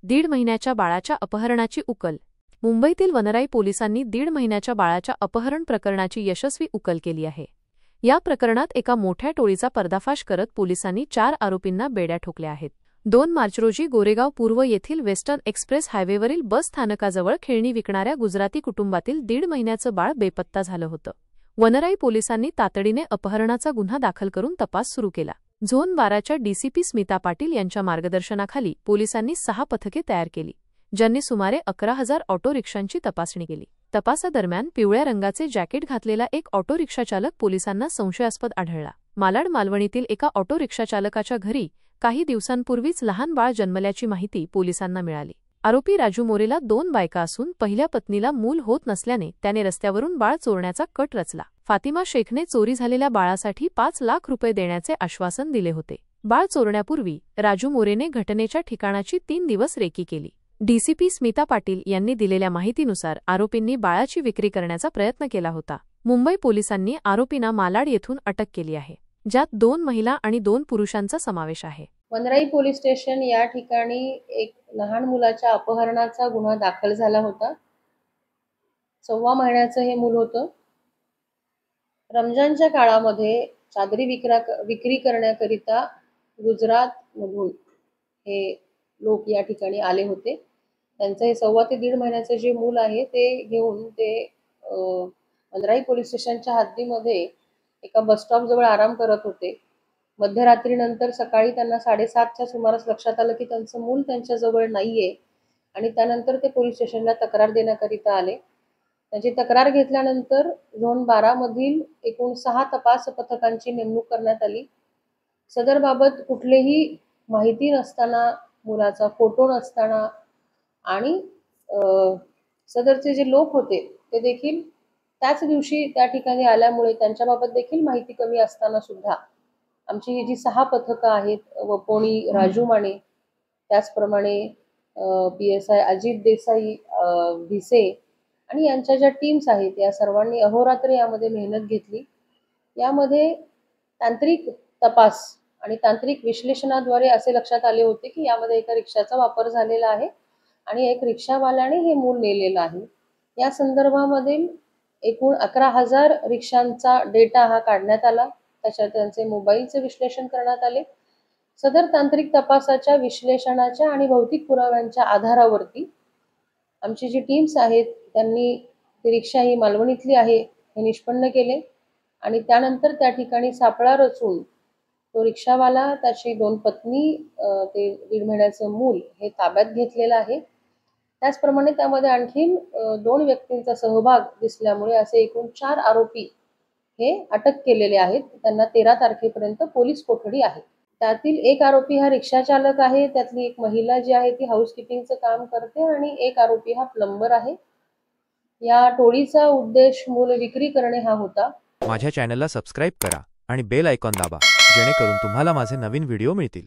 1.5 महिन्याच्या बाळाच्या अपहरणाची उकल. मुंबईतील वनराई पोलिसांनी 1.5 महिन्याच्या बाळाच्या अपहरण प्रकरणाची यशस्वी उकल केली आहे. या प्रकरणात एका मोठ्या टोळीचा पर्दाफाश करत पोलिसांनी 4 आरोपींना बेड्या ठोकल्या आहेत. 2 मार्च रोजी गोरेगाव पूर्व येथील वेस्टर्न एक्सप्रेस हायवेवरील बस स्थानकाजवळ खेळणी विकणाऱ्या गुजराती कुटुंबातील 1.5 महिन्याचं बाळ बेपत्ता झालं होतं. वनराई पोलिसांनी तातडीने अपहरणाचा गुन्हा दाखल करून तपास सुरू केला. झोन 12च्या डीसीपी स्मिता पाटील यांच्या मार्गदर्शनाखाली पोलिसांनी 6 पथके तयार केली, ज्यांनी सुमारे 11,000 ऑटो रिक्षांची तपासणी केली. तपासादरम्यान पिवळ्या रंगाचे जॅकेट घातलेला एक ऑटो रिक्षाचालक पोलिसांना संशयास्पद आढळला. मालाड मालवणीतील एका ऑटो रिक्षाचालकाच्या घरी काही दिवसांपूर्वीच लहान बाळ जन्मल्याची माहिती पोलिसांना मिळाली. आरोपी राजू मोरेला 2 बायका असून पहिल्या पत्नीला मूल होत नसल्याने त्याने रस्त्यावरून बाळ चोरण्याचा कट रचला. फातिमा शेखने चोरी झालेल्या बाळासाठी 5 लाख रुपये देण्याचे आश्वासन दिले होते. बाळ चोरण्यापूर्वी राजू मोरेने घटनेच्या ठिकाणाची 3 दिवस रेकी केली. डीसीपी स्मिता पाटील यांनी दिलेल्या माहितीनुसार आरोपींनी बाळाची विक्री करण्याचा प्रयत्न केला होता. मुंबई पोलिसांनी आरोपींना मालाड येथून अटक केली आहे, ज्यात 2 महिला आणि 2 पुरुषांचा समावेश आहे. वनराई पोलीस स्टेशन या ठिकाणी एक लहान मुलाच्या अपहरणाचा गुन्हा दाखल झाला होता. 1.25 महिन्याचं हे मूल होतं. रमजानच्या काळामध्ये चादरी विक्री करण्याकरिता गुजरातमधून हे लोक या ठिकाणी आले होते. त्यांचं हे 1.25 ते 1.5 महिन्याचं जे मूल आहे ते घेऊन ते वनराई पोलीस स्टेशनच्या हद्दीमध्ये एका बसस्टॉपजवळ आराम करत होते. मध्यरात्रीनंतर सकाळी त्यांना 7:30च्या सुमारास लक्षात आलं की त्यांचं मूल त्यांच्याजवळ नाहीये आणि त्यानंतर ते पोलीस स्टेशनला तक्रार देण्याकरिता आले. त्यांची तक्रार घेतल्यानंतर झोन 12 मधील एकूण 6 तपास पथकांची नेमणूक करण्यात आली. सदरबाबत कुठलीही माहिती नसताना, मुलाचा फोटो नसताना आणि सदरचे जे लोक होते ते देखील त्याच दिवशी त्या ठिकाणी आल्यामुळे त्यांच्याबाबत देखील माहिती कमी असताना सुद्धा आमची ही जी 6 पथकं आहेत, वपोणी राजू माने, त्याचप्रमाणे PSI अजित देसाई, भिसे आणि यांच्या ज्या टीम्स आहेत या सर्वांनी अहोरात्र यामध्ये मेहनत घेतली. यामध्ये तांत्रिक तपास आणि तांत्रिक विश्लेषणाद्वारे असे लक्षात आले होते की यामध्ये एका रिक्षाचा वापर झालेला आहे आणि एक रिक्षावाल्याने हे मूल नेलेलं आहे. या संदर्भामध्ये एकूण 11,000 रिक्षांचा डेटा हा काढण्यात आला. त्याच्यात त्यांचे मोबाईलचे विश्लेषण करण्यात आले. सदर तांत्रिक तपासाच्या विश्लेषणाच्या आणि भौतिक पुराव्यांच्या आधारावरती आमची जी टीम्स आहेत त्यांनी ती रिक्षा ही मालवणीतली आहे हे निष्पन्न केले आणि त्यानंतर त्या ठिकाणी सापळा रचून तो रिक्षावाला, त्याची 2 पत्नी, ते 1.5 महिन्याचं मूल हे ताब्यात घेतलेलं आहे. त्याचप्रमाणे त्यामध्ये आणखीन 2 व्यक्तींचा सहभाग दिसल्यामुळे असे एकूण 4 आरोपी हे अटक केलेले आहेत. त्यांना 13 तारखेपर्यंत पोलीस कोठडी आहे. त्यातील एक आरोपी हा रिक्षा चालक आहे. त्यातली एक महिला जी आहे ती हाऊसकीपिंगचं काम करते आणि एक आरोपी हा प्लंबर आहे. या टोळीचा उद्देश मूल विक्री करणे हा होता. माझ्या चॅनलला सबस्क्राईब करा आणि बेल आयकॉन दाबा, जेणेकरून तुम्हाला माझे नवीन व्हिडिओ मिळतील.